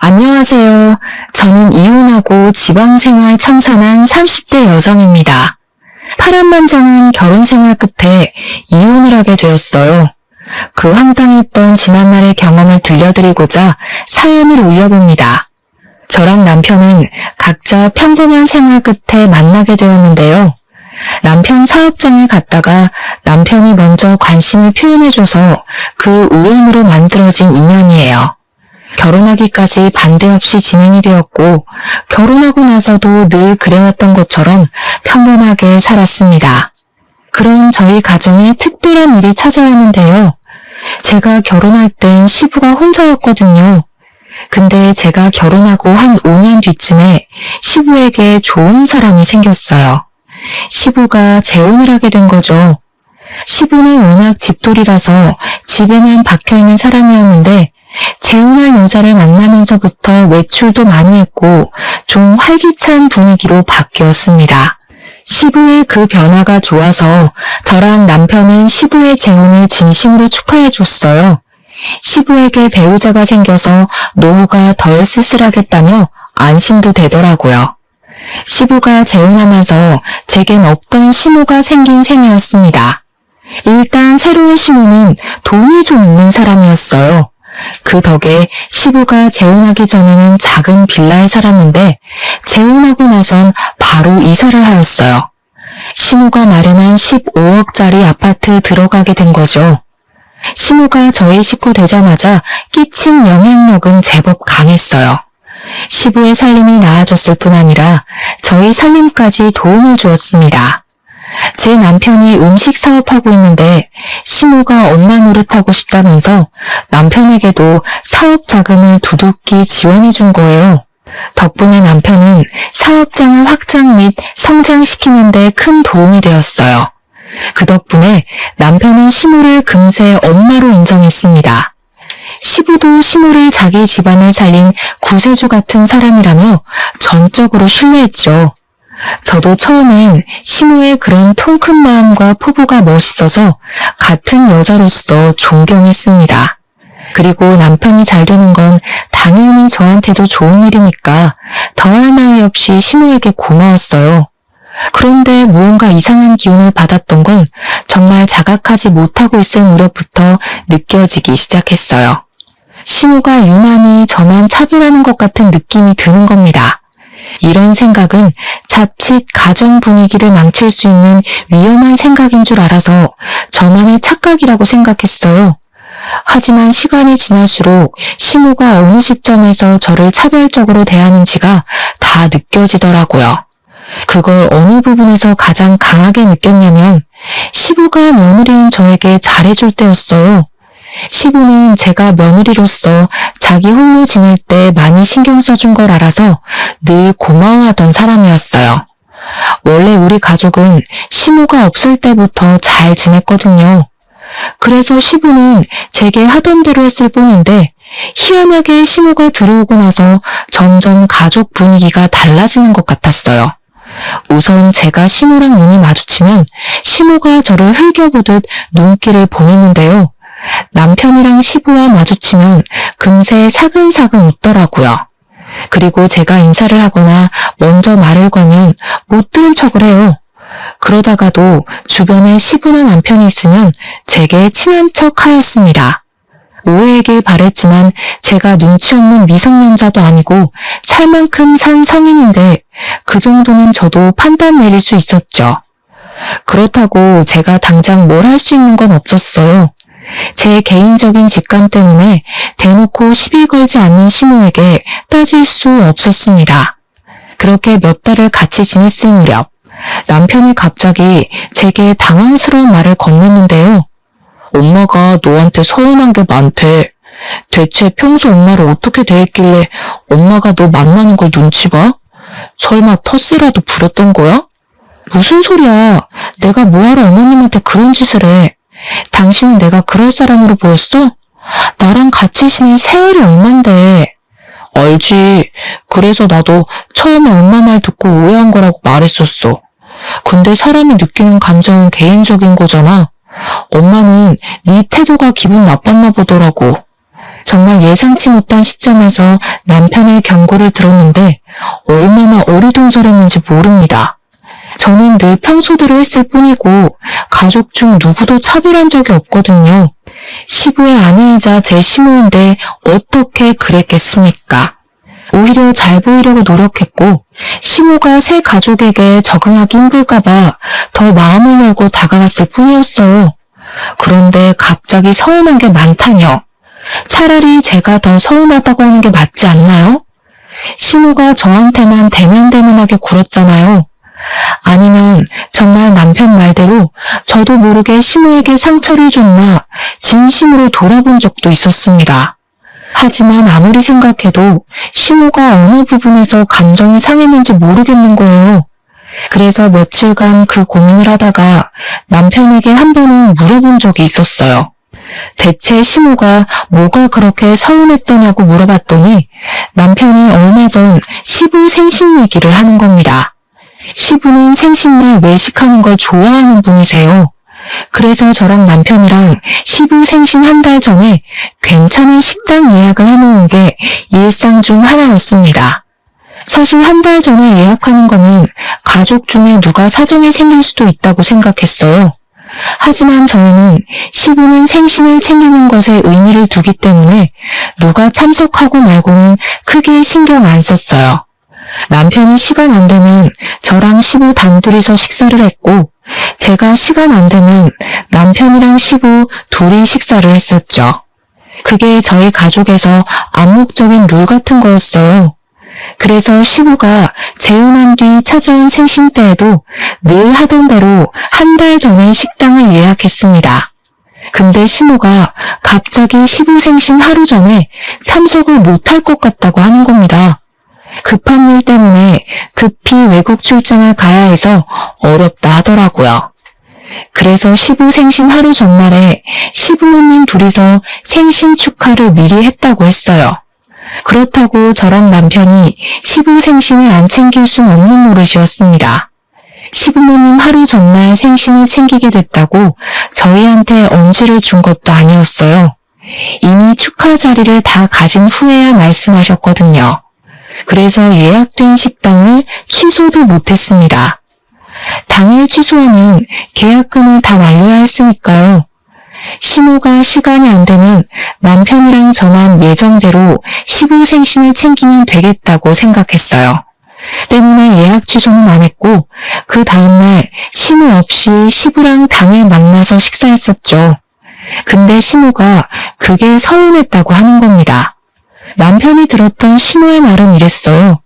안녕하세요. 저는 이혼하고 지방생활 청산한 30대 여성입니다. 파란만장한 결혼생활 끝에 이혼을 하게 되었어요. 그 황당했던 지난날의 경험을 들려드리고자 사연을 올려봅니다. 저랑 남편은 각자 평범한 생활 끝에 만나게 되었는데요. 남편 사업장에 갔다가 남편이 먼저 관심을 표현해줘서 그 우연으로 만들어진 인연이에요. 결혼하기까지 반대 없이 진행이 되었고 결혼하고 나서도 늘 그래왔던 것처럼 평범하게 살았습니다. 그런 저희 가정에 특별한 일이 찾아왔는데요. 제가 결혼할 땐 시부가 혼자였거든요. 근데 제가 결혼하고 한 5년 뒤쯤에 시부에게 좋은 사람이 생겼어요. 시부가 재혼을 하게 된 거죠. 시부는 워낙 집돌이라서 집에만 박혀있는 사람이었는데 재혼할 여자를 만나면서부터 외출도 많이 했고 좀 활기찬 분위기로 바뀌었습니다. 시부의 그 변화가 좋아서 저랑 남편은 시부의 재혼을 진심으로 축하해줬어요. 시부에게 배우자가 생겨서 노후가 덜 쓸쓸하겠다며 안심도 되더라고요. 시부가 재혼하면서 제겐 없던 시모가 생긴 셈이었습니다. 일단 새로운 시모는 돈이 좀 있는 사람이었어요. 그 덕에 시부가 재혼하기 전에는 작은 빌라에 살았는데 재혼하고 나선 바로 이사를 하였어요. 시모가 마련한 15억짜리 아파트에 들어가게 된 거죠. 시모가 저희 식구 되자마자 끼친 영향력은 제법 강했어요. 시부의 살림이 나아졌을 뿐 아니라 저희 살림까지 도움을 주었습니다. 제 남편이 음식 사업하고 있는데 시모가 엄마 노릇하고 싶다면서 남편에게도 사업 자금을 두둑히 지원해 준 거예요. 덕분에 남편은 사업장을 확장 및 성장시키는 데 큰 도움이 되었어요. 그 덕분에 남편은 시모를 금세 엄마로 인정했습니다. 시부도 시모를 자기 집안을 살린 구세주 같은 사람이라며 전적으로 신뢰했죠. 저도 처음엔 시모의 그런 통 큰 마음과 포부가 멋있어서 같은 여자로서 존경했습니다. 그리고 남편이 잘 되는 건 당연히 저한테도 좋은 일이니까 더할 나위 없이 시모에게 고마웠어요. 그런데 무언가 이상한 기운을 받았던 건 정말 자각하지 못하고 있을 무렵부터 느껴지기 시작했어요. 시모가 유난히 저만 차별하는 것 같은 느낌이 드는 겁니다. 이런 생각은 자칫 가정 분위기를 망칠 수 있는 위험한 생각인 줄 알아서 저만의 착각이라고 생각했어요. 하지만 시간이 지날수록 시모가 어느 시점에서 저를 차별적으로 대하는지가 다 느껴지더라고요. 그걸 어느 부분에서 가장 강하게 느꼈냐면 시부가 며느리인 저에게 잘해줄 때였어요. 시부는 제가 며느리로서 자기 홀로 지낼 때 많이 신경 써준 걸 알아서 늘 고마워하던 사람이었어요. 원래 우리 가족은 시모가 없을 때부터 잘 지냈거든요. 그래서 시부는 제게 하던 대로 했을 뿐인데 희한하게 시모가 들어오고 나서 점점 가족 분위기가 달라지는 것 같았어요. 우선 제가 시모랑 눈이 마주치면 시모가 저를 흘겨보듯 눈길을 보냈는데요. 남편이랑 시부와 마주치면 금세 사근사근 웃더라고요. 그리고 제가 인사를 하거나 먼저 말을 걸면 못 들은 척을 해요. 그러다가도 주변에 시부나 남편이 있으면 제게 친한 척 하였습니다. 오해이길 바랬지만 제가 눈치 없는 미성년자도 아니고 살 만큼 산 성인인데 그 정도는 저도 판단 내릴 수 있었죠. 그렇다고 제가 당장 뭘 할 수 있는 건 없었어요. 제 개인적인 직감 때문에 대놓고 시비 걸지 않는 시모에게 따질 수 없었습니다. 그렇게 몇 달을 같이 지냈을 무렵 남편이 갑자기 제게 당황스러운 말을 건넸는데요. 엄마가 너한테 서운한 게 많대. 대체 평소 엄마를 어떻게 대했길래 엄마가 너 만나는 걸 눈치 봐? 설마 텃세라도 부렸던 거야? 무슨 소리야. 내가 뭐하러 어머님한테 그런 짓을 해. 당신은 내가 그럴 사람으로 보였어? 나랑 같이 지낸 세월이 얼만데. 알지. 그래서 나도 처음에 엄마 말 듣고 오해한 거라고 말했었어. 근데 사람이 느끼는 감정은 개인적인 거잖아. 엄마는 네 태도가 기분 나빴나 보더라고. 정말 예상치 못한 시점에서 남편의 경고를 들었는데 얼마나 어리둥절했는지 모릅니다. 저는 늘 평소대로 했을 뿐이고 가족 중 누구도 차별한 적이 없거든요. 시부의 아내이자 제 시모인데 어떻게 그랬겠습니까? 오히려 잘 보이려고 노력했고 시모가 새 가족에게 적응하기 힘들까봐 더 마음을 열고 다가갔을 뿐이었어요. 그런데 갑자기 서운한 게 많다뇨. 차라리 제가 더 서운하다고 하는 게 맞지 않나요? 시모가 저한테만 대면대면하게 굴었잖아요. 아니면 정말 남편 말대로 저도 모르게 시모에게 상처를 줬나 진심으로 돌아본 적도 있었습니다. 하지만 아무리 생각해도 시모가 어느 부분에서 감정이 상했는지 모르겠는 거예요. 그래서 며칠간 그 고민을 하다가 남편에게 한 번은 물어본 적이 있었어요. 대체 시모가 뭐가 그렇게 서운했더냐고 물어봤더니 남편이 얼마 전 시부 생신 얘기를 하는 겁니다. 시부는 생신날 외식하는 걸 좋아하는 분이세요. 그래서 저랑 남편이랑 시부 생신 한 달 전에 괜찮은 식당 예약을 해놓은 게 일상 중 하나였습니다. 사실 한 달 전에 예약하는 거는 가족 중에 누가 사정이 생길 수도 있다고 생각했어요. 하지만 저희는 시부는 생신을 챙기는 것에 의미를 두기 때문에 누가 참석하고 말고는 크게 신경 안 썼어요. 남편이 시간 안 되면 저랑 시부 단둘이서 식사를 했고 제가 시간 안 되면 남편이랑 시부 둘이 식사를 했었죠. 그게 저희 가족에서 암묵적인 룰 같은 거였어요. 그래서 시부가 재혼한 뒤 찾아온 생신 때에도 늘 하던 대로 한 달 전에 식당을 예약했습니다. 근데 시모가 갑자기 시부 생신 하루 전에 참석을 못할 것 같다고 하는 겁니다. 급한 일 때문에 급히 외국 출장을 가야 해서 어렵다 하더라고요. 그래서 시부 생신 하루 전날에 시부모님 둘이서 생신 축하를 미리 했다고 했어요. 그렇다고 저랑 남편이 시부 생신을 안 챙길 순 없는 노릇이었습니다. 시부모님 하루 전날 생신을 챙기게 됐다고 저희한테 언지를 준 것도 아니었어요. 이미 축하 자리를 다 가진 후에야 말씀하셨거든요. 그래서 예약된 식당을 취소도 못했습니다. 당일 취소하면 계약금을 다 날려야 했으니까요. 시모가 시간이 안 되면 남편이랑 저만 예정대로 시부 생신을 챙기면 되겠다고 생각했어요. 때문에 예약 취소는 안 했고 그 다음날 시모 없이 시부랑 당일 만나서 식사했었죠. 근데 시모가 그게 서운했다고 하는 겁니다. 남편이 들었던 시모의 말은 이랬어요.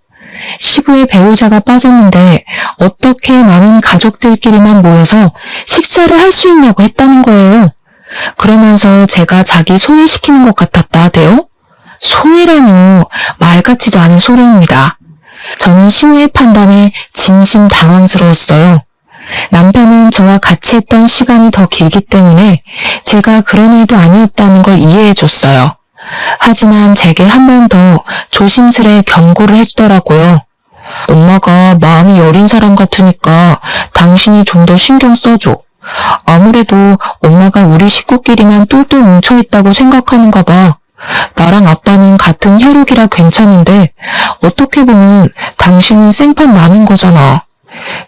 시부의 배우자가 빠졌는데 어떻게 많은 가족들끼리만 모여서 식사를 할 수 있냐고 했다는 거예요. 그러면서 제가 자기 소외시키는 것 같았다 하대요? 소외라뇨. 말 같지도 않은 소리입니다. 저는 시모의 판단에 진심 당황스러웠어요. 남편은 저와 같이 했던 시간이 더 길기 때문에 제가 그런 의도 아니었다는 걸 이해해줬어요. 하지만 제게 한 번 더 조심스레 경고를 해주더라고요. 엄마가 마음이 여린 사람 같으니까 당신이 좀 더 신경 써줘. 아무래도 엄마가 우리 식구끼리만 똘똘 뭉쳐있다고 생각하는가 봐. 나랑 아빠는 같은 혈육이라 괜찮은데 어떻게 보면 당신은 생판 남인 거잖아.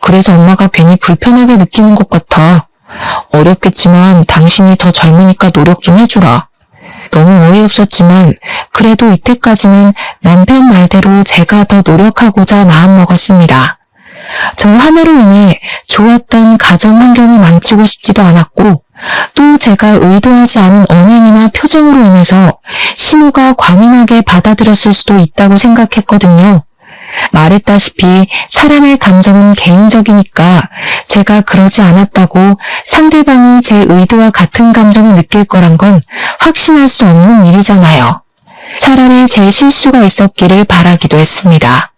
그래서 엄마가 괜히 불편하게 느끼는 것 같아. 어렵겠지만 당신이 더 젊으니까 노력 좀 해주라. 너무 어이없었지만 그래도 이때까지는 남편 말대로 제가 더 노력하고자 마음먹었습니다. 저 하나로 인해 좋았던 가정 환경을 망치고 싶지도 않았고 또 제가 의도하지 않은 언행이나 표정으로 인해서 시모가 과민하게 받아들였을 수도 있다고 생각했거든요. 말했다시피 사람의 감정은 개인적이니까 제가 그러지 않았다고 상대방이 제 의도와 같은 감정을 느낄 거란 건 확신할 수 없는 일이잖아요. 차라리 제 실수가 있었기를 바라기도 했습니다.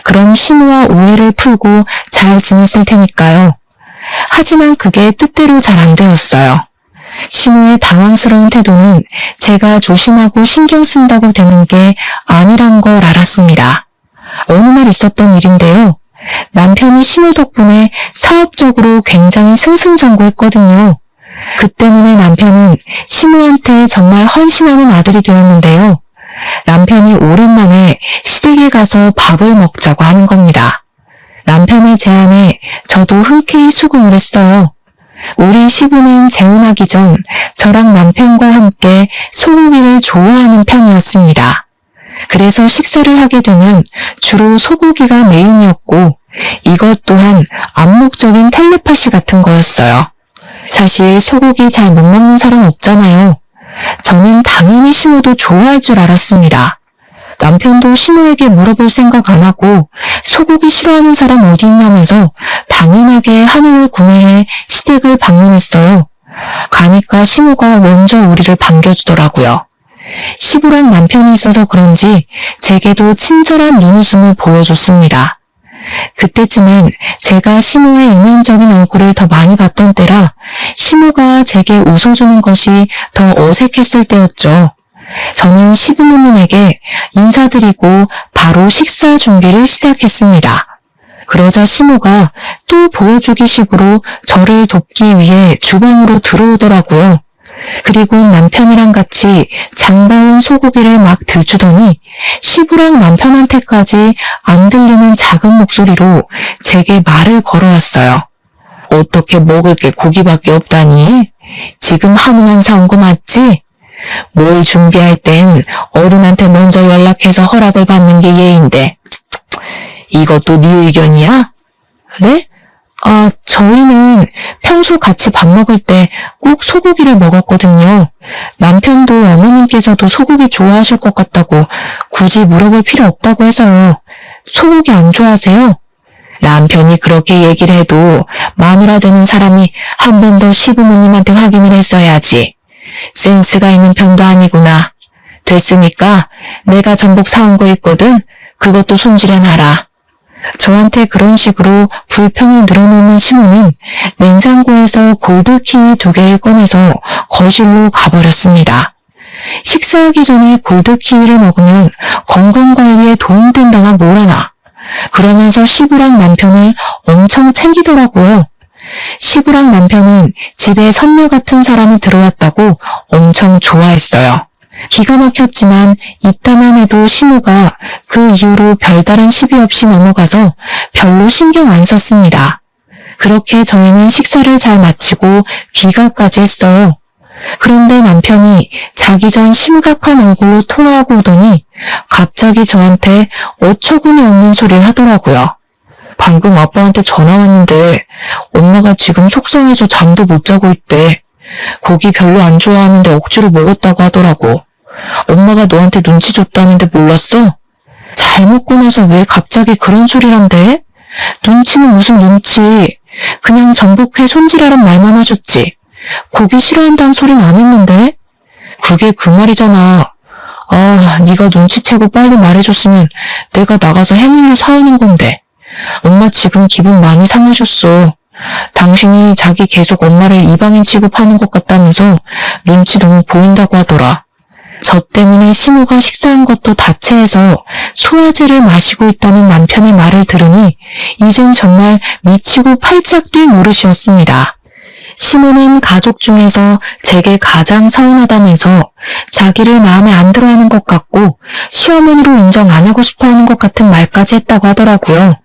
그럼 시모와 오해를 풀고 잘 지냈을 테니까요. 하지만 그게 뜻대로 잘 안 되었어요. 시모의 당황스러운 태도는 제가 조심하고 신경 쓴다고 되는 게 아니란 걸 알았습니다. 어느 날 있었던 일인데요. 남편이 시모 덕분에 사업적으로 굉장히 승승장구했거든요. 그 때문에 남편은 시모한테 정말 헌신하는 아들이 되었는데요. 남편이 오랜만에 시댁에 가서 밥을 먹자고 하는 겁니다. 남편의 제안에 저도 흔쾌히 수긍을 했어요. 우리 시부는 재혼하기 전 저랑 남편과 함께 소고기를 좋아하는 편이었습니다. 그래서 식사를 하게 되면 주로 소고기가 메인이었고 이것 또한 암묵적인 텔레파시 같은 거였어요. 사실 소고기 잘 못 먹는 사람 없잖아요. 저는 당연히 시모도 좋아할 줄 알았습니다. 남편도 시모에게 물어볼 생각 안 하고 소고기 싫어하는 사람 어디 있냐면서 당연하게 한우를 구매해 시댁을 방문했어요. 가니까 시모가 먼저 우리를 반겨주더라고요. 시부랑 남편이 있어서 그런지 제게도 친절한 눈웃음을 보여줬습니다. 그때쯤엔 제가 시모의 인연적인 얼굴을 더 많이 봤던 때라 시모가 제게 웃어주는 것이 더 어색했을 때였죠. 저는 시부모님에게 인사드리고 바로 식사 준비를 시작했습니다. 그러자 시모가 또 보여주기 식으로 저를 돕기 위해 주방으로 들어오더라고요. 그리고 남편이랑 같이 장봐온 소고기를 막 들추더니 시부랑 남편한테까지 안 들리는 작은 목소리로 제게 말을 걸어왔어요. 어떻게 먹을 게 고기밖에 없다니? 지금 한우만 사온 거 맞지? 뭘 준비할 땐 어른한테 먼저 연락해서 허락을 받는 게 예인데. 이것도 네 의견이야? 네? 저희는 평소 같이 밥 먹을 때 꼭 소고기를 먹었거든요. 남편도 어머님께서도 소고기 좋아하실 것 같다고 굳이 물어볼 필요 없다고 해서요. 소고기 안 좋아하세요? 남편이 그렇게 얘기를 해도 마누라 되는 사람이 한 번 더 시부모님한테 확인을 했어야지. 센스가 있는 편도 아니구나. 됐으니까 내가 전복 사온 거 있거든. 그것도 손질해놔라. 저한테 그런 식으로 불평을 늘어놓는 시모는 냉장고에서 골드키위 2개를 꺼내서 거실로 가버렸습니다. 식사하기 전에 골드키위를 먹으면 건강관리에 도움된다나 뭐라나. 그러면서 시부랑 남편을 엄청 챙기더라고요. 시부랑 남편은 집에 선녀 같은 사람이 들어왔다고 엄청 좋아했어요. 기가 막혔지만 이따만 해도 시모가 그 이후로 별다른 시비 없이 넘어가서 별로 신경 안 썼습니다. 그렇게 저희는 식사를 잘 마치고 귀가까지 했어요. 그런데 남편이 자기 전 심각한 얼굴로 통화하고 오더니 갑자기 저한테 어처구니 없는 소리를 하더라고요. 방금 아빠한테 전화 왔는데 엄마가 지금 속상해서 잠도 못 자고 있대. 고기 별로 안 좋아하는데 억지로 먹었다고 하더라고. 엄마가 너한테 눈치 줬다는데 몰랐어? 잘 먹고 나서 왜 갑자기 그런 소리를 한대? 눈치는 무슨 눈치. 그냥 전복회 손질하란 말만 하셨지. 고기 싫어한다는 소리는 안 했는데? 그게 그 말이잖아. 네가 눈치채고 빨리 말해줬으면 내가 나가서 해물류 사오는 건데. 엄마 지금 기분 많이 상하셨어. 당신이 자기 계속 엄마를 이방인 취급하는 것 같다면서 눈치 너무 보인다고 하더라. 저 때문에 시모가 식사한 것도 다체해서 소화제를 마시고 있다는 남편의 말을 들으니 이젠 정말 미치고 팔짝 뛸 노릇이었습니다. 시모는 가족 중에서 제게 가장 서운하다면서 자기를 마음에 안 들어하는 것 같고 시어머니로 인정 안 하고 싶어하는 것 같은 말까지 했다고 하더라고요.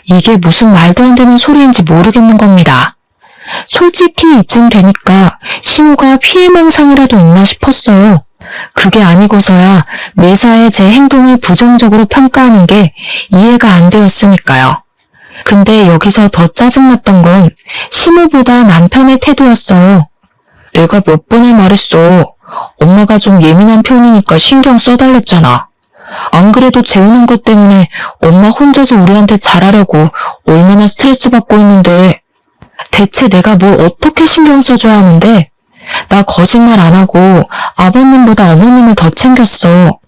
이게 무슨 말도 안 되는 소리인지 모르겠는 겁니다. 솔직히 이쯤 되니까 시모가 피해망상이라도 있나 싶었어요. 그게 아니고서야 매사에 제 행동을 부정적으로 평가하는 게 이해가 안 되었으니까요. 근데 여기서 더 짜증났던 건 시모보다 남편의 태도였어요. 내가 몇 번을 말했어. 엄마가 좀 예민한 편이니까 신경 써달랬잖아. 안 그래도 재혼한 것 때문에 엄마 혼자서 우리한테 잘하려고 얼마나 스트레스 받고 있는데 대체 내가 뭘 어떻게 신경 써줘야 하는데? 나 거짓말 안 하고 아버님보다 어머님을 더 챙겼어.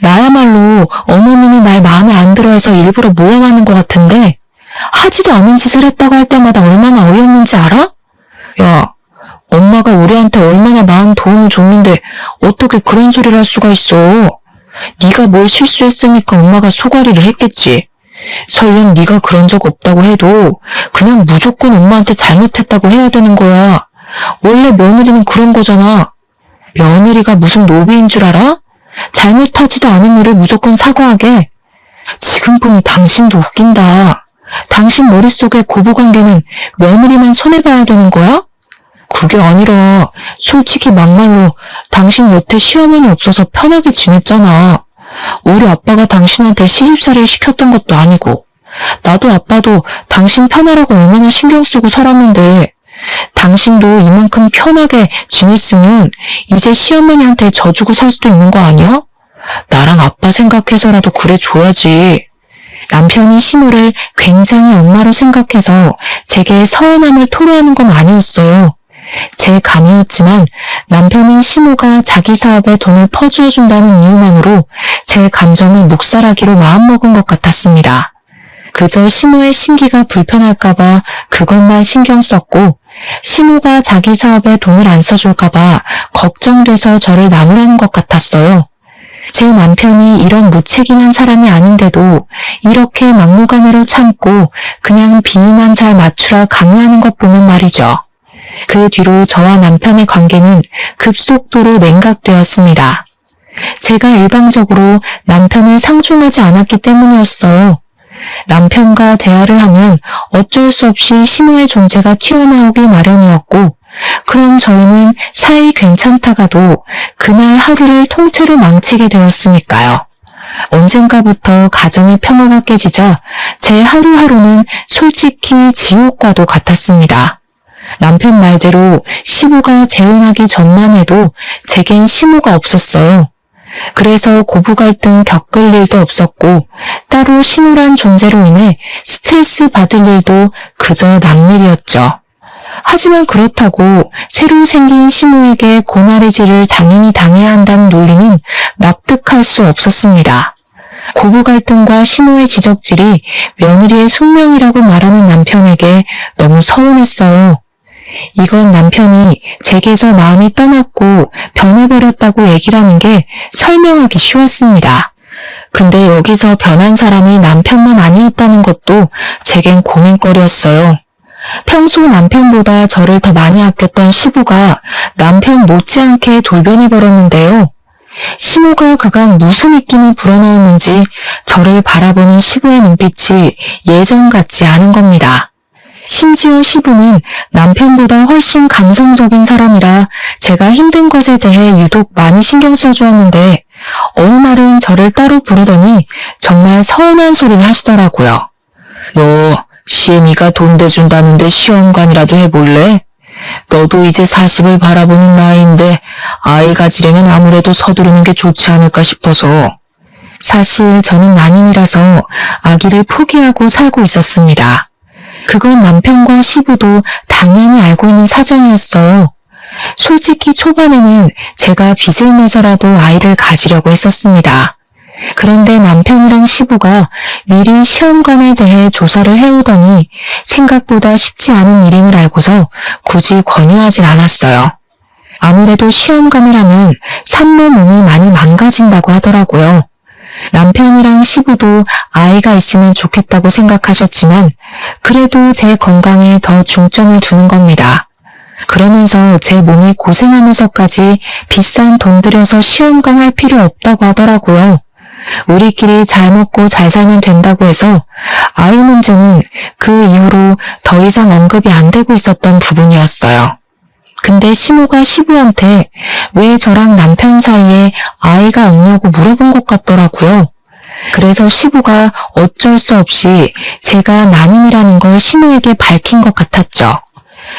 나야말로 어머님이 날 마음에 안 들어해서 일부러 모함하는 것 같은데 하지도 않은 짓을 했다고 할 때마다 얼마나 어이없는지 알아? 야, 엄마가 우리한테 얼마나 많은 도움을 줬는데 어떻게 그런 소리를 할 수가 있어. 네가 뭘 실수했으니까 엄마가 소가리를 했겠지. 설령 네가 그런 적 없다고 해도 그냥 무조건 엄마한테 잘못했다고 해야 되는 거야. 원래 며느리는 그런 거잖아. 며느리가 무슨 노비인 줄 알아? 잘못하지도 않은 일을 무조건 사과하게. 지금 보니 당신도 웃긴다. 당신 머릿속에 고부관계는 며느리만 손해봐야 되는 거야? 그게 아니라 솔직히 막말로 당신 여태 시어머니 없어서 편하게 지냈잖아. 우리 아빠가 당신한테 시집살이를 시켰던 것도 아니고 나도 아빠도 당신 편하라고 얼마나 신경 쓰고 살았는데 당신도 이만큼 편하게 지냈으면 이제 시어머니한테 져주고 살 수도 있는 거 아니야? 나랑 아빠 생각해서라도 그래 줘야지. 남편이 시모를 굉장히 엄마로 생각해서 제게 서운함을 토로하는 건 아니었어요. 제 감이었지만 남편인 시모가 자기 사업에 돈을 퍼주어 준다는 이유만으로 제 감정을 묵살하기로 마음먹은 것 같았습니다. 그저 시모의 심기가 불편할까봐 그것만 신경 썼고 시모가 자기 사업에 돈을 안 써줄까봐 걱정돼서 저를 나무라는 것 같았어요. 제 남편이 이런 무책임한 사람이 아닌데도 이렇게 막무가내로 참고 그냥 비위만 잘 맞추라 강요하는 것 보면 말이죠. 그 뒤로 저와 남편의 관계는 급속도로 냉각되었습니다. 제가 일방적으로 남편을 상종하지 않았기 때문이었어요. 남편과 대화를 하면 어쩔 수 없이 시모의 존재가 튀어나오기 마련이었고 그럼 저희는 사이 괜찮다가도 그날 하루를 통째로 망치게 되었으니까요. 언젠가부터 가정의 평화가 깨지자 제 하루하루는 솔직히 지옥과도 같았습니다. 남편 말대로 시부가 재혼하기 전만 해도 제겐 시모가 없었어요. 그래서 고부 갈등 겪을 일도 없었고 따로 시무란 존재로 인해 스트레스 받을 일도 그저 남일이었죠. 하지만 그렇다고 새로 생긴 시모에게 고나리질을 당연히 당해야 한다는 논리는 납득할 수 없었습니다. 고부 갈등과 시모의 지적질이 며느리의 숙명이라고 말하는 남편에게 너무 서운했어요. 이건 남편이 제게서 마음이 떠났고 변해버렸다고 얘기를 하는 게 설명하기 쉬웠습니다. 근데 여기서 변한 사람이 남편만 아니었다는 것도 제겐 고민거리였어요. 평소 남편보다 저를 더 많이 아꼈던 시부가 남편 못지않게 돌변해버렸는데요. 시모가 그간 무슨 입김을 불어넣었는지 저를 바라보는 시부의 눈빛이 예전 같지 않은 겁니다. 심지어 시부는 남편보다 훨씬 감성적인 사람이라 제가 힘든 것에 대해 유독 많이 신경 써주었는데 어느 날은 저를 따로 부르더니 정말 서운한 소리를 하시더라고요. 너 시애미가 돈 대준다는데 시험관이라도 해볼래? 너도 이제 40을 바라보는 나이인데 아이 가지려면 아무래도 서두르는 게 좋지 않을까 싶어서. 사실 저는 난임이라서 아기를 포기하고 살고 있었습니다. 그건 남편과 시부도 당연히 알고 있는 사정이었어요. 솔직히 초반에는 제가 빚을 내서라도 아이를 가지려고 했었습니다. 그런데 남편이랑 시부가 미리 시험관에 대해 조사를 해오더니 생각보다 쉽지 않은 일임을 알고서 굳이 권유하진 않았어요. 아무래도 시험관을 하면 산모 몸이 많이 망가진다고 하더라고요. 남편이랑 시부도 아이가 있으면 좋겠다고 생각하셨지만 그래도 제 건강에 더 중점을 두는 겁니다. 그러면서 제 몸이 고생하면서까지 비싼 돈 들여서 시험관 할 필요 없다고 하더라고요. 우리끼리 잘 먹고 잘 살면 된다고 해서 아이 문제는 그 이후로 더 이상 언급이 안 되고 있었던 부분이었어요. 근데 시모가 시부한테 왜 저랑 남편 사이에 아이가 없냐고 물어본 것 같더라고요. 그래서 시부가 어쩔 수 없이 제가 난임이라는 걸 시모에게 밝힌 것 같았죠.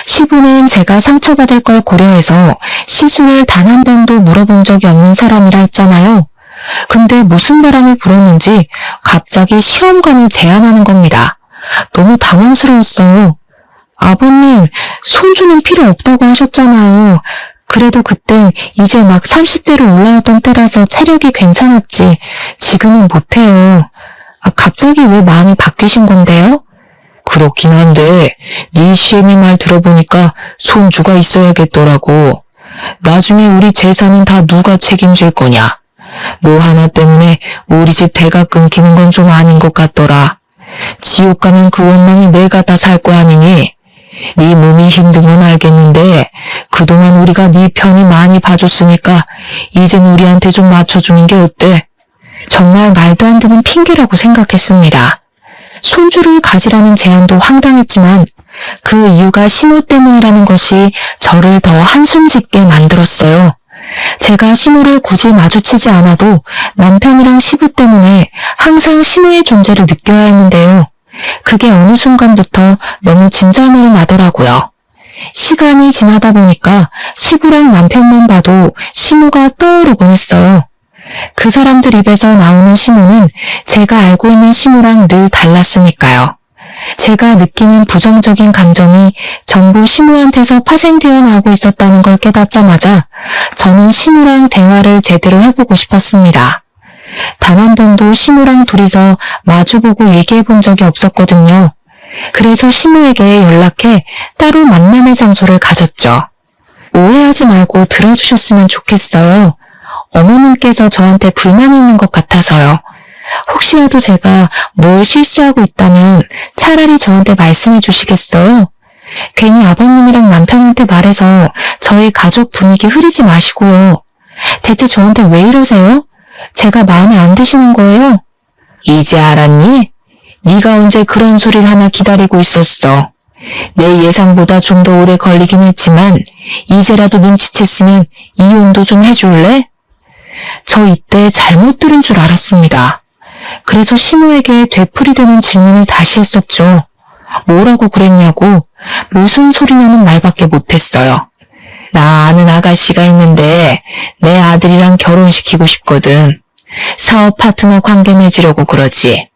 시부는 제가 상처받을 걸 고려해서 시술을 단 한 번도 물어본 적이 없는 사람이라 했잖아요. 근데 무슨 바람이 불었는지 갑자기 시험관을 제안하는 겁니다. 너무 당황스러웠어요. 아버님, 손주는 필요 없다고 하셨잖아요. 그래도 그땐 이제 막 30대로 올라왔던 때라서 체력이 괜찮았지. 지금은 못해요. 갑자기 왜 마음이 바뀌신 건데요? 그렇긴 한데 네 시애미 말 들어보니까 손주가 있어야겠더라고. 나중에 우리 재산은 다 누가 책임질 거냐? 너 하나 때문에 우리 집 대가 끊기는 건 좀 아닌 것 같더라. 지옥 가면 그 원망을 내가 다 살 거 아니니? 네 몸이 힘든 건 알겠는데 그동안 우리가 네 편이 많이 봐줬으니까 이젠 우리한테 좀 맞춰주는 게 어때? 정말 말도 안 되는 핑계라고 생각했습니다. 손주를 가지라는 제안도 황당했지만 그 이유가 시모 때문이라는 것이 저를 더 한숨 짓게 만들었어요. 제가 시모를 굳이 마주치지 않아도 남편이랑 시부 때문에 항상 시모의 존재를 느껴야 했는데요. 그게 어느 순간부터 너무 진절머리 나더라고요. 시간이 지나다 보니까 시부랑 남편만 봐도 시모가 떠오르곤 했어요. 그 사람들 입에서 나오는 시모는 제가 알고 있는 시모랑 늘 달랐으니까요. 제가 느끼는 부정적인 감정이 전부 시모한테서 파생되어 나오고 있었다는 걸 깨닫자마자 저는 시모랑 대화를 제대로 해보고 싶었습니다. 단 한 번도 시모랑 둘이서 마주보고 얘기해 본 적이 없었거든요. 그래서 시모에게 연락해 따로 만남의 장소를 가졌죠. 오해하지 말고 들어주셨으면 좋겠어요. 어머님께서 저한테 불만이 있는 것 같아서요. 혹시라도 제가 뭘 실수하고 있다면 차라리 저한테 말씀해 주시겠어요? 괜히 아버님이랑 남편한테 말해서 저희 가족 분위기 흐리지 마시고요. 대체 저한테 왜 이러세요? 제가 마음에 안 드시는 거예요? 이제 알았니? 네가 언제 그런 소리를 하나 기다리고 있었어. 내 예상보다 좀 더 오래 걸리긴 했지만 이제라도 눈치챘으면 이혼도 좀 해줄래? 저 이때 잘못 들은 줄 알았습니다. 그래서 시모에게 되풀이되는 질문을 다시 했었죠. 뭐라고 그랬냐고 무슨 소리냐는 말밖에 못했어요. 나 아는 아가씨가 있는데 내 아들이랑 결혼시키고 싶거든. 사업 파트너 관계 맺으려고 그러지.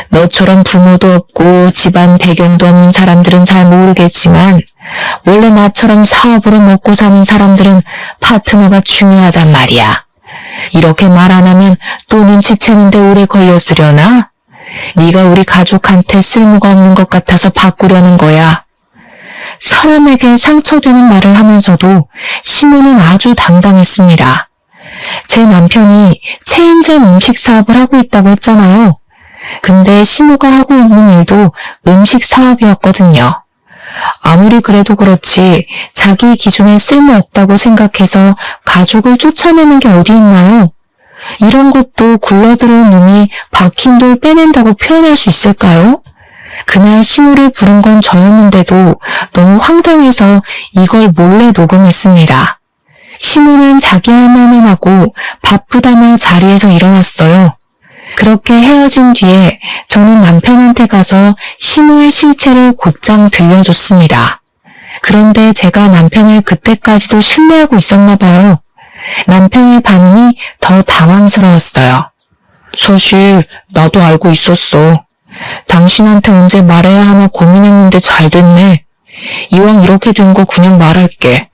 너처럼 부모도 없고 집안 배경도 없는 사람들은 잘 모르겠지만 원래 나처럼 사업으로 먹고 사는 사람들은 파트너가 중요하단 말이야. 이렇게 말 안 하면 또 눈치채는데 오래 걸렸으려나? 네가 우리 가족한테 쓸모가 없는 것 같아서 바꾸려는 거야. 사람에게 상처되는 말을 하면서도 시모는 아주 당당했습니다. 제 남편이 체인점 음식 사업을 하고 있다고 했잖아요. 근데 시모가 하고 있는 일도 음식 사업이었거든요. 아무리 그래도 그렇지 자기 기준에 쓸모없다고 생각해서 가족을 쫓아내는 게 어디 있나요? 이런 것도 굴러들어온 놈이 박힌 돌 빼낸다고 표현할 수 있을까요? 그날 시모를 부른 건 저였는데도 너무 황당해서 이걸 몰래 녹음했습니다. 시모는 자기 할 말만 하고 바쁘다며 자리에서 일어났어요. 그렇게 헤어진 뒤에 저는 남편한테 가서 시모의 실체를 곧장 들려줬습니다. 그런데 제가 남편을 그때까지도 신뢰하고 있었나 봐요. 남편의 반응이 더 당황스러웠어요. 사실 나도 알고 있었어. 당신한테 언제 말해야 하나 고민했는데 잘 됐네. 이왕 이렇게 된 거 그냥 말할게.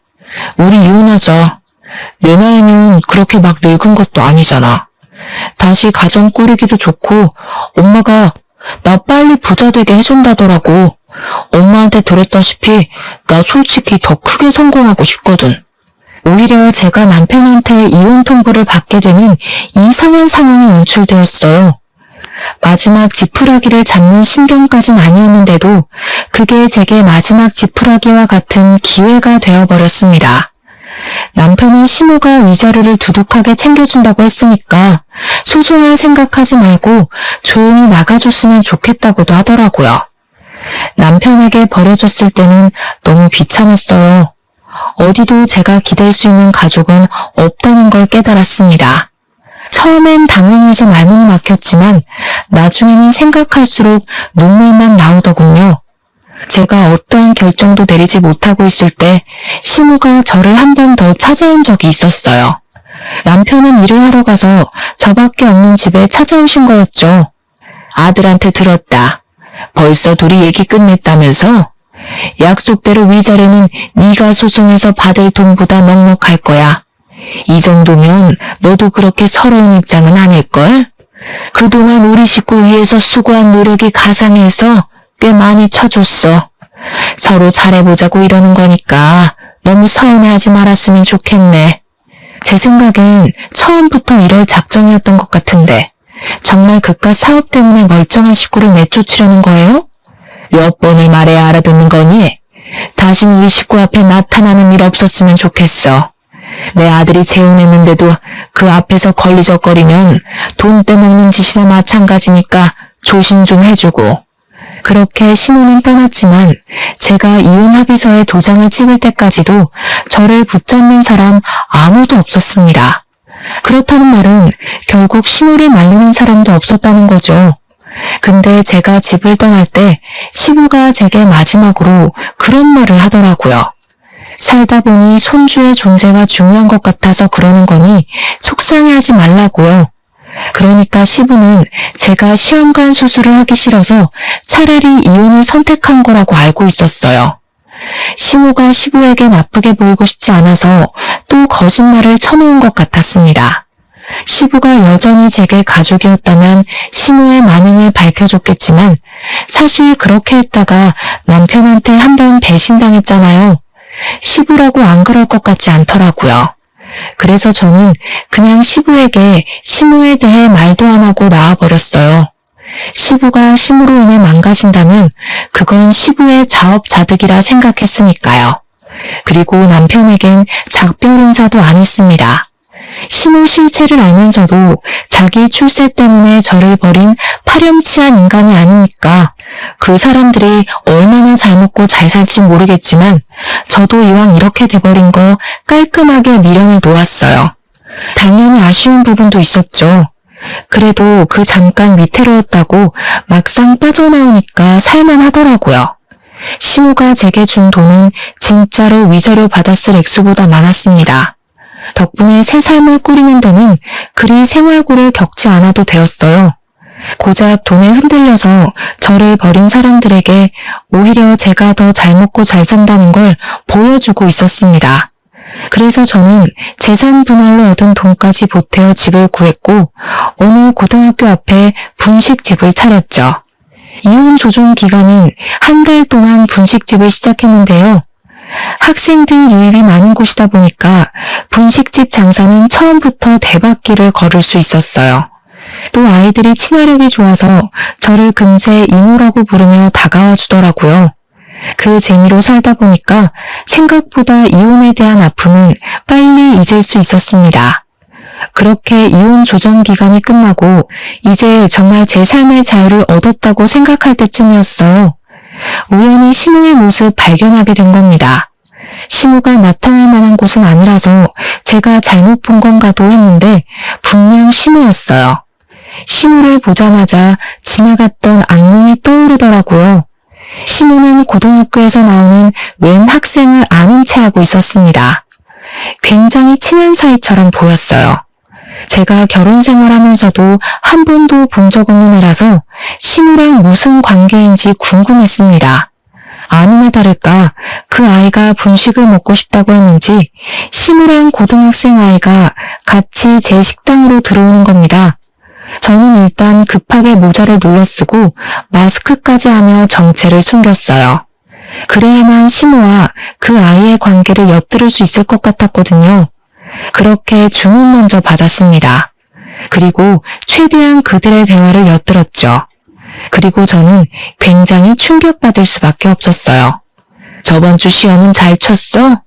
우리 이혼하자. 내 나이는 그렇게 막 늙은 것도 아니잖아. 다시 가정 꾸리기도 좋고 엄마가 나 빨리 부자 되게 해준다더라고. 엄마한테 들었다시피 나 솔직히 더 크게 성공하고 싶거든. 오히려 제가 남편한테 이혼 통보를 받게 되는 이상한 상황이 연출되었어요. 마지막 지푸라기를 잡는 신경까진 아니었는데도 그게 제게 마지막 지푸라기와 같은 기회가 되어버렸습니다. 남편은 시모가 위자료를 두둑하게 챙겨준다고 했으니까 소송할 생각하지 말고 조용히 나가줬으면 좋겠다고도 하더라고요. 남편에게 버려졌을 때는 너무 비참했어요. 어디도 제가 기댈 수 있는 가족은 없다는 걸 깨달았습니다. 처음엔 당황해서 말문이 막혔지만 나중에는 생각할수록 눈물만 나오더군요. 제가 어떠한 결정도 내리지 못하고 있을 때 시모가 저를 한 번 더 찾아온 적이 있었어요. 남편은 일을 하러 가서 저밖에 없는 집에 찾아오신 거였죠. 아들한테 들었다. 벌써 둘이 얘기 끝냈다면서? 약속대로 위자료는 네가 소송해서 받을 돈보다 넉넉할 거야. 이 정도면 너도 그렇게 서러운 입장은 아닐걸? 그동안 우리 식구 위해서 수고한 노력이 가상해서 꽤 많이 쳐줬어. 서로 잘해보자고 이러는 거니까 너무 서운해하지 말았으면 좋겠네. 제 생각엔 처음부터 이럴 작정이었던 것 같은데 정말 그깟 사업 때문에 멀쩡한 식구를 내쫓으려는 거예요? 몇 번을 말해야 알아듣는 거니? 다시는 우리 식구 앞에 나타나는 일 없었으면 좋겠어. 내 아들이 재혼했는데도 그 앞에서 걸리적거리면 돈 떼먹는 짓이나 마찬가지니까 조심 좀 해주고. 그렇게 시모는 떠났지만 제가 이혼 합의서에 도장을 찍을 때까지도 저를 붙잡는 사람 아무도 없었습니다. 그렇다는 말은 결국 시모를 말리는 사람도 없었다는 거죠. 근데 제가 집을 떠날 때 시부가 제게 마지막으로 그런 말을 하더라고요. 살다 보니 손주의 존재가 중요한 것 같아서 그러는 거니 속상해하지 말라고요. 그러니까 시부는 제가 시험관 수술을 하기 싫어서 차라리 이혼을 선택한 거라고 알고 있었어요. 시모가 시부에게 나쁘게 보이고 싶지 않아서 또 거짓말을 쳐놓은 것 같았습니다. 시부가 여전히 제게 가족이었다면 시모의 만행을 밝혀줬겠지만 사실 그렇게 했다가 남편한테 한번 배신당했잖아요. 시부라고 안 그럴 것 같지 않더라고요. 그래서 저는 그냥 시부에게 시모에 대해 말도 안 하고 나와버렸어요. 시부가 시모로 인해 망가진다면 그건 시부의 자업자득이라 생각했으니까요. 그리고 남편에겐 작별 인사도 안 했습니다. 시모 실체를 알면서도 자기 출세 때문에 저를 버린 파렴치한 인간이 아닙니까? 그 사람들이 얼마나 잘 먹고 잘 살지 모르겠지만 저도 이왕 이렇게 돼버린 거 깔끔하게 미련을 놓았어요. 당연히 아쉬운 부분도 있었죠. 그래도 그 잠깐 위태로웠다고 막상 빠져나오니까 살만하더라고요. 시모가 제게 준 돈은 진짜로 위자료 받았을 액수보다 많았습니다. 덕분에 새 삶을 꾸리는 데는 그리 생활고를 겪지 않아도 되었어요. 고작 돈에 흔들려서 저를 버린 사람들에게 오히려 제가 더 잘 먹고 잘 산다는 걸 보여주고 있었습니다. 그래서 저는 재산 분할로 얻은 돈까지 보태어 집을 구했고 어느 고등학교 앞에 분식집을 차렸죠. 이혼 조정 기간인 한 달 동안 분식집을 시작했는데요. 학생들 유입이 많은 곳이다 보니까 분식집 장사는 처음부터 대박기를 걸을 수 있었어요. 또 아이들이 친화력이 좋아서 저를 금세 이모라고 부르며 다가와 주더라고요. 그 재미로 살다 보니까 생각보다 이혼에 대한 아픔은 빨리 잊을 수 있었습니다. 그렇게 이혼 조정 기간이 끝나고 이제 정말 제 삶의 자유를 얻었다고 생각할 때쯤이었어요. 우연히 시모의 모습 발견하게 된 겁니다. 시모가 나타날 만한 곳은 아니라서 제가 잘못 본 건가도 했는데 분명 시모였어요. 시모를 보자마자 지나갔던 악몽이 떠오르더라고요. 시모는 고등학교에서 나오는 웬 학생을 아는 채 하고 있었습니다. 굉장히 친한 사이처럼 보였어요. 제가 결혼 생활하면서도 한 번도 본 적 없는 애라서 시모랑 무슨 관계인지 궁금했습니다. 아니나 다를까 그 아이가 분식을 먹고 싶다고 했는지 시모랑 고등학생 아이가 같이 제 식당으로 들어오는 겁니다. 저는 일단 급하게 모자를 눌러쓰고 마스크까지 하며 정체를 숨겼어요. 그래야만 시모와 그 아이의 관계를 엿들을 수 있을 것 같았거든요. 그렇게 주문 먼저 받았습니다. 그리고 최대한 그들의 대화를 엿들었죠. 그리고 저는 굉장히 충격받을 수밖에 없었어요. 저번 주 시험은 잘 쳤어?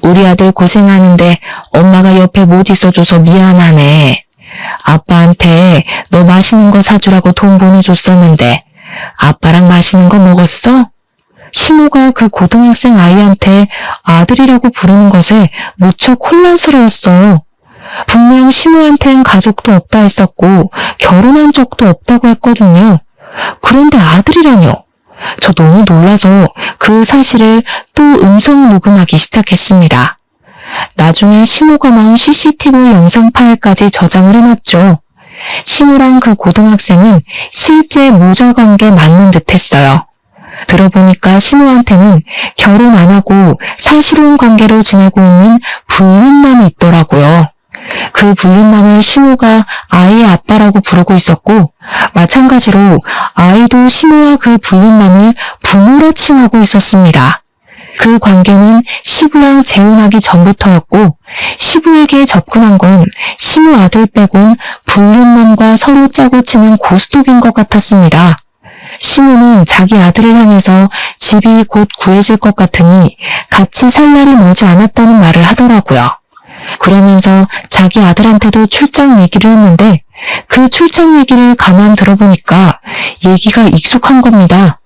우리 아들 고생하는데 엄마가 옆에 못 있어줘서 미안하네. 아빠한테 너 맛있는 거 사주라고 돈 보내줬었는데 아빠랑 맛있는 거 먹었어? 시모가 그 고등학생 아이한테 아들이라고 부르는 것에 무척 혼란스러웠어요. 분명 시모한텐 가족도 없다 했었고 결혼한 적도 없다고 했거든요. 그런데 아들이라뇨. 저 너무 놀라서 그 사실을 또 음성 녹음하기 시작했습니다. 나중에 시모가 나온 CCTV 영상 파일까지 저장을 해놨죠. 시모랑 그 고등학생은 실제 모자 관계 맞는 듯 했어요. 들어보니까 시모한테는 결혼 안 하고 사실혼 관계로 지내고 있는 불륜남이 있더라고요. 그 불륜남을 시모가 아이의 아빠라고 부르고 있었고 마찬가지로 아이도 시모와 그 불륜남을 부모라 칭하고 있었습니다. 그 관계는 시부랑 재혼하기 전부터였고 시부에게 접근한 건 시모 아들 빼곤 불륜남과 서로 짜고 치는 고스톱인 것 같았습니다. 시모는 자기 아들을 향해서 집이 곧 구해질 것 같으니 같이 살 날이 머지 않았다는 말을 하더라고요. 그러면서 자기 아들한테도 출장 얘기를 했는데 그 출장 얘기를 가만 들어보니까 얘기가 익숙한 겁니다.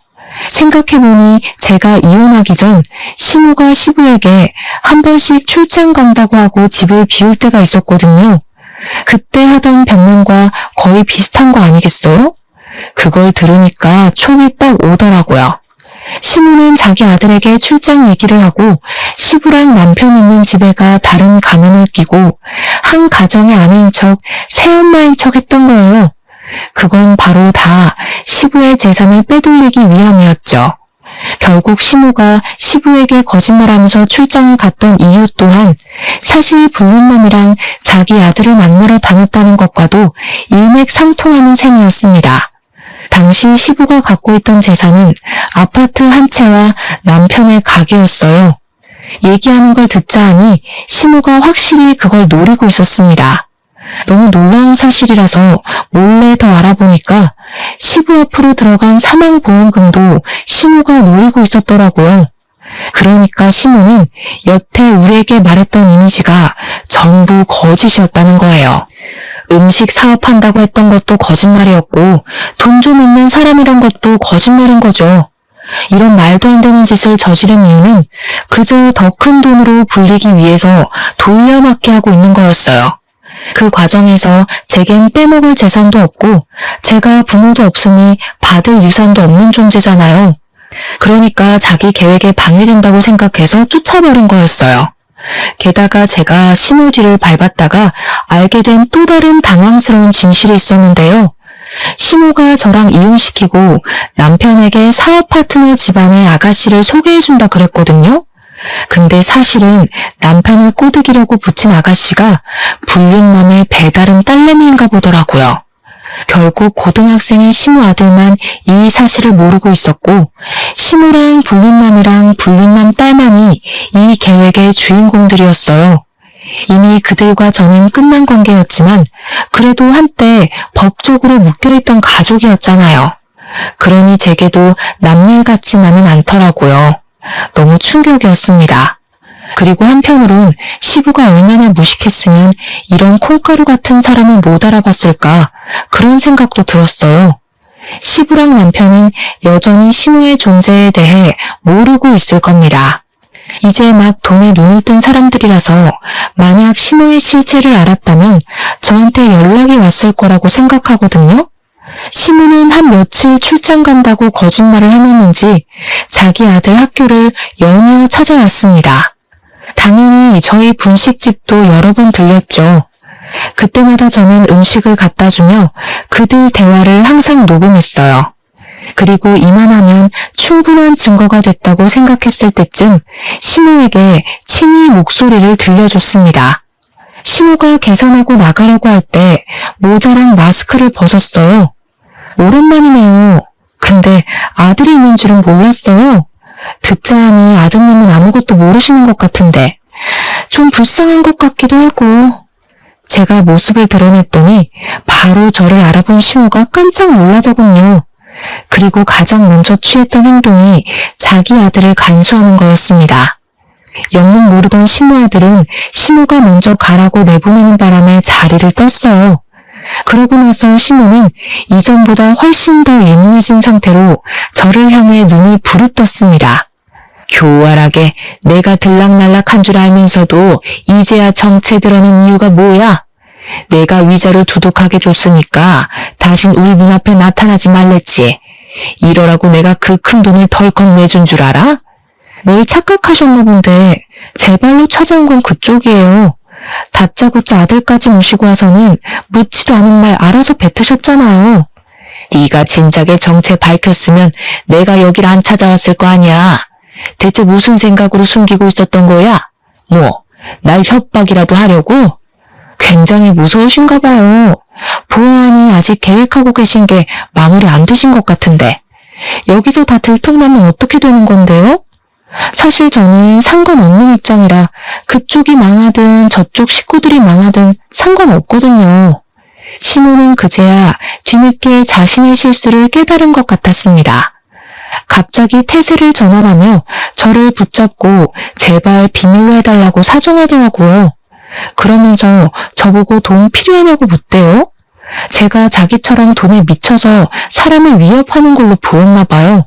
생각해보니 제가 이혼하기 전 시모가 시부에게 한 번씩 출장 간다고 하고 집을 비울 때가 있었거든요. 그때 하던 변명과 거의 비슷한 거 아니겠어요? 그걸 들으니까 촉이 딱 오더라고요. 시모는 자기 아들에게 출장 얘기를 하고 시부랑 남편 있는 집에 가 다른 가면을 끼고 한 가정의 아내인 척 새엄마인 척 했던 거예요. 그건 바로 다 시부의 재산을 빼돌리기 위함이었죠. 결국 시모가 시부에게 거짓말하면서 출장을 갔던 이유 또한 사실 불륜남이랑 자기 아들을 만나러 다녔다는 것과도 일맥상통하는 셈이었습니다. 당시 시부가 갖고 있던 재산은 아파트 한 채와 남편의 가게였어요. 얘기하는 걸 듣자 하니 시모가 확실히 그걸 노리고 있었습니다. 너무 놀라운 사실이라서 몰래 더 알아보니까 시부 앞으로 들어간 사망보험금도 시모가 노리고 있었더라고요. 그러니까 시모는 여태 우리에게 말했던 이미지가 전부 거짓이었다는 거예요. 음식 사업한다고 했던 것도 거짓말이었고 돈 좀 있는 사람이란 것도 거짓말인 거죠. 이런 말도 안 되는 짓을 저지른 이유는 그저 더 큰 돈으로 불리기 위해서 돌려막기 하고 있는 거였어요. 그 과정에서 제겐 빼먹을 재산도 없고 제가 부모도 없으니 받을 유산도 없는 존재잖아요. 그러니까 자기 계획에 방해된다고 생각해서 쫓아버린 거였어요. 게다가 제가 시모 뒤를 밟았다가 알게 된 또 다른 당황스러운 진실이 있었는데요. 시모가 저랑 이혼시키고 남편에게 사업 파트너 집안의 아가씨를 소개해준다 그랬거든요. 근데 사실은 남편을 꼬드기려고 붙인 아가씨가 불륜남의 배다른 딸내미인가 보더라고요. 결국 고등학생인 시모 아들만 이 사실을 모르고 있었고 시모랑 불륜남이랑 불륜남 딸만이 이 계획의 주인공들이었어요. 이미 그들과 저는 끝난 관계였지만 그래도 한때 법적으로 묶여있던 가족이었잖아요. 그러니 제게도 남일 같지만은 않더라고요. 너무 충격이었습니다. 그리고 한편으론 시부가 얼마나 무식했으면 이런 콩가루 같은 사람을 못 알아봤을까 그런 생각도 들었어요. 시부랑 남편은 여전히 시모의 존재에 대해 모르고 있을 겁니다. 이제 막 돈에 눈을 뜬 사람들이라서 만약 시모의 실체를 알았다면 저한테 연락이 왔을 거라고 생각하거든요. 시모는 한 며칠 출장 간다고 거짓말을 해놨는지 자기 아들 학교를 연이어 찾아왔습니다. 당연히 저희 분식집도 여러 번 들렸죠. 그때마다 저는 음식을 갖다 주며 그들 대화를 항상 녹음했어요. 그리고 이만하면 충분한 증거가 됐다고 생각했을 때쯤 시모에게 친히 목소리를 들려줬습니다. 시모가 계산하고 나가려고 할 때 모자랑 마스크를 벗었어요. 오랜만이네요. 근데 아들이 있는 줄은 몰랐어요. 듣자 하니 아드님은 아무것도 모르시는 것 같은데 좀 불쌍한 것 같기도 하고. 제가 모습을 드러냈더니 바로 저를 알아본 시모가 깜짝 놀라더군요. 그리고 가장 먼저 취했던 행동이 자기 아들을 간수하는 거였습니다. 영문 모르던 시모 아들은 시모가 먼저 가라고 내보내는 바람에 자리를 떴어요. 그러고 나서 시모는 이전보다 훨씬 더 예민해진 상태로 저를 향해 눈을 부릅떴습니다. 교활하게 내가 들락날락한 줄 알면서도 이제야 정체 드러낸 이유가 뭐야? 내가 위자료 두둑하게 줬으니까 다신 우리 눈앞에 나타나지 말랬지. 이러라고 내가 그 큰 돈을 덜컥 내준 줄 알아? 뭘 착각하셨나 본데 제 발로 찾아온 건 그쪽이에요. 다짜고짜 아들까지 모시고 와서는 묻지도 않은 말 알아서 뱉으셨잖아요. 네가 진작에 정체 밝혔으면 내가 여길 안 찾아왔을 거 아니야. 대체 무슨 생각으로 숨기고 있었던 거야? 뭐, 날 협박이라도 하려고? 굉장히 무서우신가 봐요. 보아하니 아직 계획하고 계신 게 마무리 안 되신 것 같은데. 여기서 다 들통나면 어떻게 되는 건데요? 사실 저는 상관없는 입장이라 그쪽이 망하든 저쪽 식구들이 망하든 상관없거든요. 시모는 그제야 뒤늦게 자신의 실수를 깨달은 것 같았습니다. 갑자기 태세를 전환하며 저를 붙잡고 제발 비밀로 해달라고 사정하더라고요. 그러면서 저보고 돈 필요하냐고 묻대요. 제가 자기처럼 돈에 미쳐서 사람을 위협하는 걸로 보였나 봐요.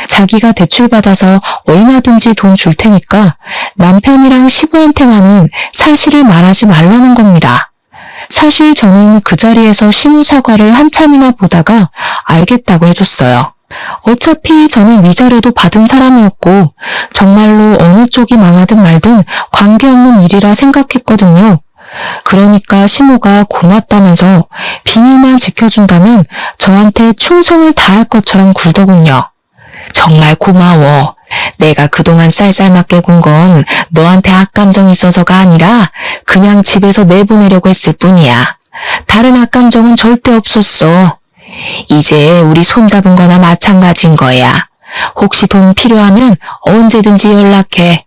자기가 대출받아서 얼마든지 돈 줄 테니까 남편이랑 시부한테만은 사실을 말하지 말라는 겁니다. 사실 저는 그 자리에서 시무 사과를 한참이나 보다가 알겠다고 해줬어요. 어차피 저는 위자료도 받은 사람이었고 정말로 어느 쪽이 망하든 말든 관계없는 일이라 생각했거든요. 그러니까 시모가 고맙다면서 비밀만 지켜준다면 저한테 충성을 다할 것처럼 굴더군요. 정말 고마워. 내가 그동안 쌀쌀맞게 군 건 너한테 악감정 있어서가 아니라 그냥 집에서 내보내려고 했을 뿐이야. 다른 악감정은 절대 없었어. 이제 우리 손잡은 거나 마찬가지인 거야. 혹시 돈 필요하면 언제든지 연락해.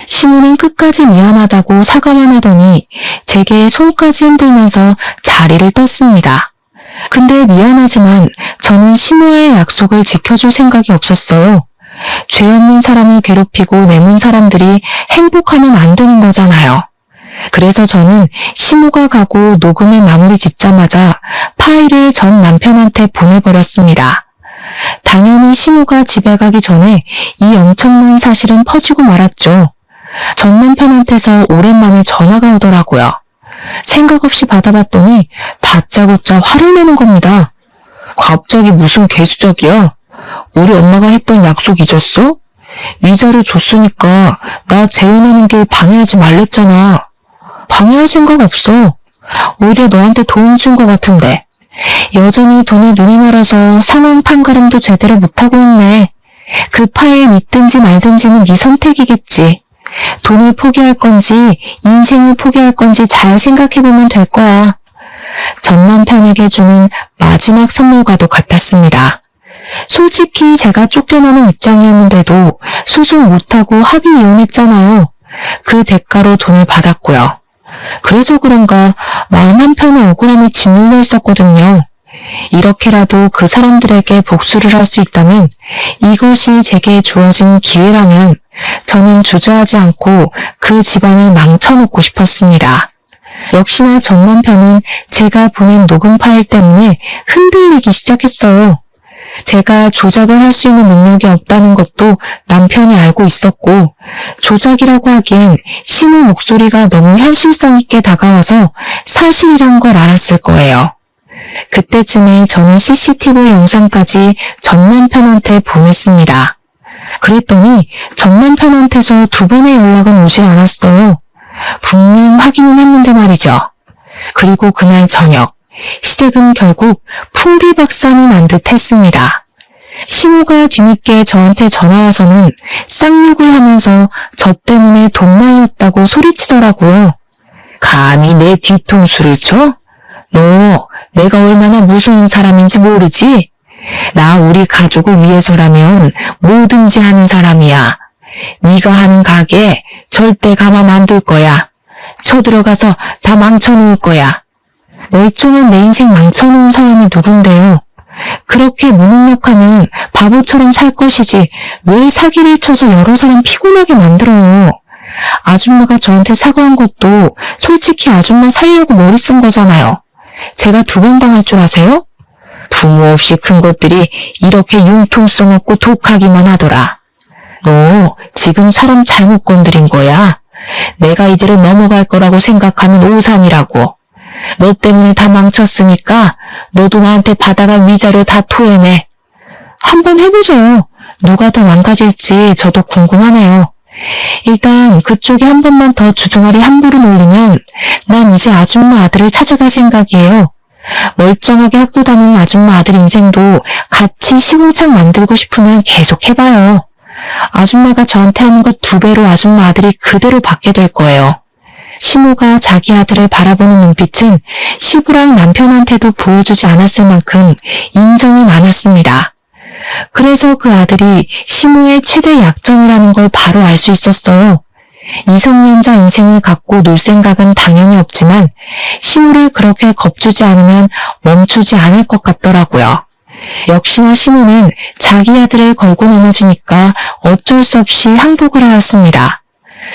시모는 끝까지 미안하다고 사과만 하더니 제게 손까지 흔들면서 자리를 떴습니다. 근데 미안하지만 저는 시모의 약속을 지켜줄 생각이 없었어요. 죄 없는 사람을 괴롭히고 내몬 사람들이 행복하면 안 되는 거잖아요. 그래서 저는 시모가 가고 녹음을 마무리 짓자마자 파일을 전 남편한테 보내버렸습니다. 당연히 시모가 집에 가기 전에 이 엄청난 사실은 퍼지고 말았죠. 전 남편한테서 오랜만에 전화가 오더라고요. 생각 없이 받아봤더니 다짜고짜 화를 내는 겁니다. 갑자기 무슨 개수작이야? 우리 엄마가 했던 약속 잊었어? 위자료 줬으니까 나 재혼하는 길 방해하지 말랬잖아. 방해할 생각 없어. 오히려 너한테 도움 준 것 같은데. 여전히 돈에 눈이 멀어서 상황 판가름도 제대로 못하고 있네. 그 파일 믿든지 말든지는 네 선택이겠지. 돈을 포기할 건지 인생을 포기할 건지 잘 생각해보면 될 거야. 전 남편에게 주는 마지막 선물과도 같았습니다. 솔직히 제가 쫓겨나는 입장이었는데도 소송 못하고 합의 이혼했잖아요. 그 대가로 돈을 받았고요. 그래서 그런가 마음 한편에 억울함이 짓눌려 있었거든요. 이렇게라도 그 사람들에게 복수를 할 수 있다면, 이것이 제게 주어진 기회라면 저는 주저하지 않고 그 집안을 망쳐놓고 싶었습니다. 역시나 전 남편은 제가 보낸 녹음 파일 때문에 흔들리기 시작했어요. 제가 조작을 할 수 있는 능력이 없다는 것도 남편이 알고 있었고, 조작이라고 하기엔 시모 목소리가 너무 현실성 있게 다가와서 사실이란 걸 알았을 거예요. 그때쯤에 저는 CCTV 영상까지 전 남편한테 보냈습니다. 그랬더니 전 남편한테서 2번의 연락은 오질 않았어요. 분명 확인은 했는데 말이죠. 그리고 그날 저녁, 시댁은 결국 풍비박산이 난 듯 했습니다. 시모가 뒤늦게 저한테 전화와서는 쌍욕을 하면서 저 때문에 돈 날렸다고 소리치더라고요. 감히 내 뒤통수를 쳐? 너 내가 얼마나 무서운 사람인지 모르지? 나 우리 가족을 위해서라면 뭐든지 하는 사람이야. 네가 하는 가게 절대 가만 안 둘 거야. 쳐들어가서 다 망쳐놓을 거야. 멀쩡한 내 인생 망쳐놓은 사람이 누군데요? 그렇게 무능력하면 바보처럼 살 것이지 왜 사기를 쳐서 여러 사람 피곤하게 만들어요? 아줌마가 저한테 사과한 것도 솔직히 아줌마 살려고 머리 쓴 거잖아요. 제가 2번 당할 줄 아세요? 부모 없이 큰 것들이 이렇게 융통성 없고 독하기만 하더라. 너 지금 사람 잘못 건드린 거야. 내가 이대로 넘어갈 거라고 생각하면 오산이라고. 너 때문에 다 망쳤으니까 너도 나한테 받아간 위자료 다 토해내. 한번 해보세요. 누가 더 망가질지 저도 궁금하네요. 일단 그쪽에 한 번만 더 주둥아리 함부로 놀리면 난 이제 아줌마 아들을 찾아갈 생각이에요. 멀쩡하게 학교 다니는 아줌마 아들 인생도 같이 시궁창 만들고 싶으면 계속 해봐요. 아줌마가 저한테 하는 것 2배로 아줌마 아들이 그대로 받게 될 거예요. 시모가 자기 아들을 바라보는 눈빛은 시부랑 남편한테도 보여주지 않았을 만큼 인정이 많았습니다. 그래서 그 아들이 시모의 최대 약점이라는 걸 바로 알 수 있었어요. 미성년자 인생을 갖고 놀 생각은 당연히 없지만 시모를 그렇게 겁주지 않으면 멈추지 않을 것 같더라고요. 역시나 시모는 자기 아들을 걸고 넘어지니까 어쩔 수 없이 항복을 하였습니다.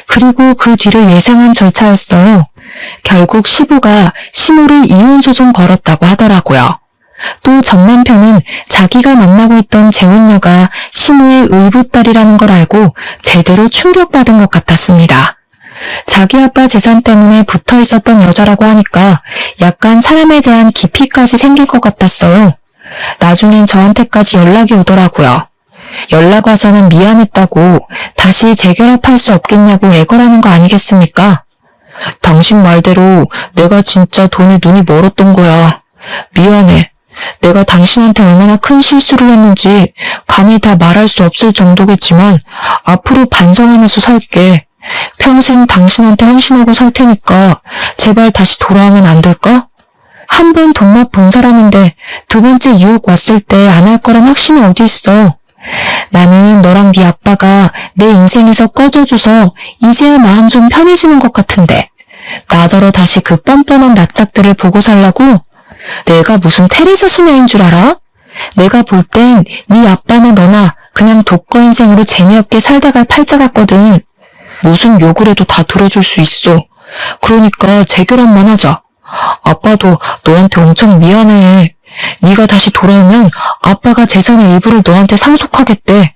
그리고 그 뒤를 예상한 절차였어요. 결국 시부가 시모를 이혼 소송 걸었다고 하더라고요. 또 전 남편은 자기가 만나고 있던 재혼녀가 시모의 의붓딸이라는 걸 알고 제대로 충격받은 것 같았습니다. 자기 아빠 재산 때문에 붙어 있었던 여자라고 하니까 약간 사람에 대한 깊이까지 생길 것 같았어요. 나중엔 저한테까지 연락이 오더라고요. 연락 와서는 미안했다고 다시 재결합할 수 없겠냐고 애걸하는 거 아니겠습니까? 당신 말대로 내가 진짜 돈에 눈이 멀었던 거야. 미안해. 내가 당신한테 얼마나 큰 실수를 했는지 감히 다 말할 수 없을 정도겠지만 앞으로 반성하면서 살게. 평생 당신한테 헌신하고 살 테니까 제발 다시 돌아오면 안 될까? 한 번 돈맛 본 사람인데 두 번째 유혹 왔을 때 안 할 거란 확신이 어디 있어. 나는 너랑 네 아빠가 내 인생에서 꺼져줘서 이제야 마음 좀 편해지는 것 같은데 나더러 다시 그 뻔뻔한 낯짝들을 보고 살라고? 내가 무슨 테레사 수녀인 줄 알아? 내가 볼 땐 네 아빠나 너나 그냥 독거 인생으로 재미없게 살다 갈 팔자 같거든. 무슨 욕을 해도 다 들어줄 수 있어. 그러니까 재결합만 하자. 아빠도 너한테 엄청 미안해. 네가 다시 돌아오면 아빠가 재산의 일부를 너한테 상속하겠대.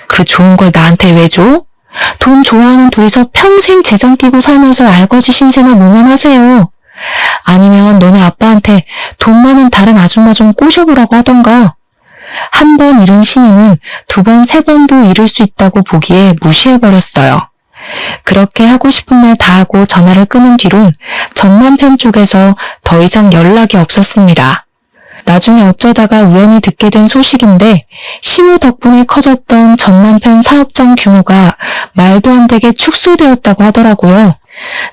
그 좋은 걸 나한테 왜 줘? 돈 좋아하는 둘이서 평생 재산 끼고 살면서 알거지 신세나 모면하세요. 아니면 너네 아빠한테 돈 많은 다른 아줌마 좀 꼬셔보라고 하던가. 한 번 잃은 신임은 두 번, 세 번도 잃을 수 있다고 보기에 무시해버렸어요. 그렇게 하고 싶은 말 다 하고 전화를 끊은 뒤론 전 남편 쪽에서 더 이상 연락이 없었습니다. 나중에 어쩌다가 우연히 듣게 된 소식인데 시모 덕분에 커졌던 전 남편 사업장 규모가 말도 안 되게 축소되었다고 하더라고요.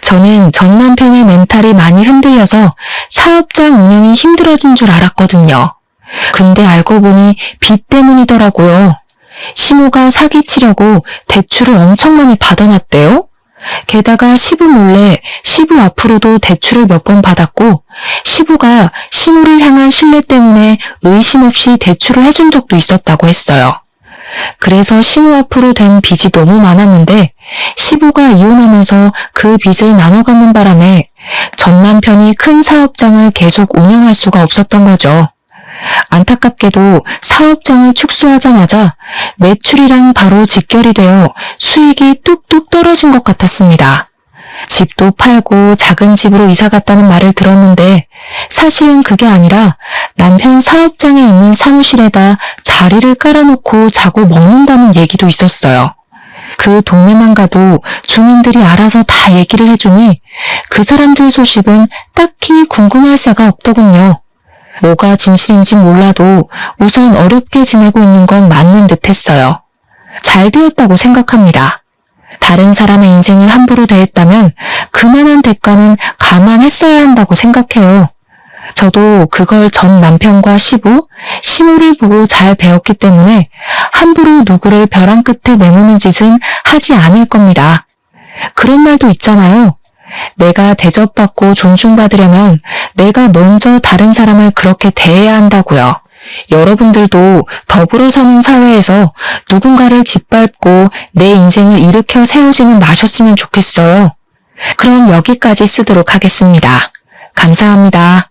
저는 전 남편의 멘탈이 많이 흔들려서 사업장 운영이 힘들어진 줄 알았거든요. 근데 알고 보니 빚 때문이더라고요. 시모가 사기치려고 대출을 엄청 많이 받아놨대요. 게다가 시부 몰래 시부 앞으로도 대출을 몇 번 받았고 시부가 시모를 향한 신뢰 때문에 의심 없이 대출을 해준 적도 있었다고 했어요. 그래서 시모 앞으로 된 빚이 너무 많았는데 시부가 이혼하면서 그 빚을 나눠 갚는 바람에 전 남편이 큰 사업장을 계속 운영할 수가 없었던 거죠. 안타깝게도 사업장을 축소하자마자 매출이랑 바로 직결이 되어 수익이 뚝뚝 떨어진 것 같았습니다. 집도 팔고 작은 집으로 이사 갔다는 말을 들었는데 사실은 그게 아니라 남편 사업장에 있는 사무실에다 자리를 깔아놓고 자고 먹는다는 얘기도 있었어요. 그 동네만 가도 주민들이 알아서 다 얘기를 해주니 그 사람들 소식은 딱히 궁금할 새가 없더군요. 뭐가 진실인지 몰라도 우선 어렵게 지내고 있는 건 맞는 듯 했어요. 잘 되었다고 생각합니다. 다른 사람의 인생을 함부로 대했다면 그만한 대가는 감안했어야 한다고 생각해요. 저도 그걸 전 남편과 시부, 시모를 보고 잘 배웠기 때문에 함부로 누구를 벼랑 끝에 내모는 짓은 하지 않을 겁니다. 그런 말도 있잖아요. 내가 대접받고 존중받으려면 내가 먼저 다른 사람을 그렇게 대해야 한다고요. 여러분들도 더불어 사는 사회에서 누군가를 짓밟고 내 인생을 일으켜 세우지는 마셨으면 좋겠어요. 그럼 여기까지 쓰도록 하겠습니다. 감사합니다.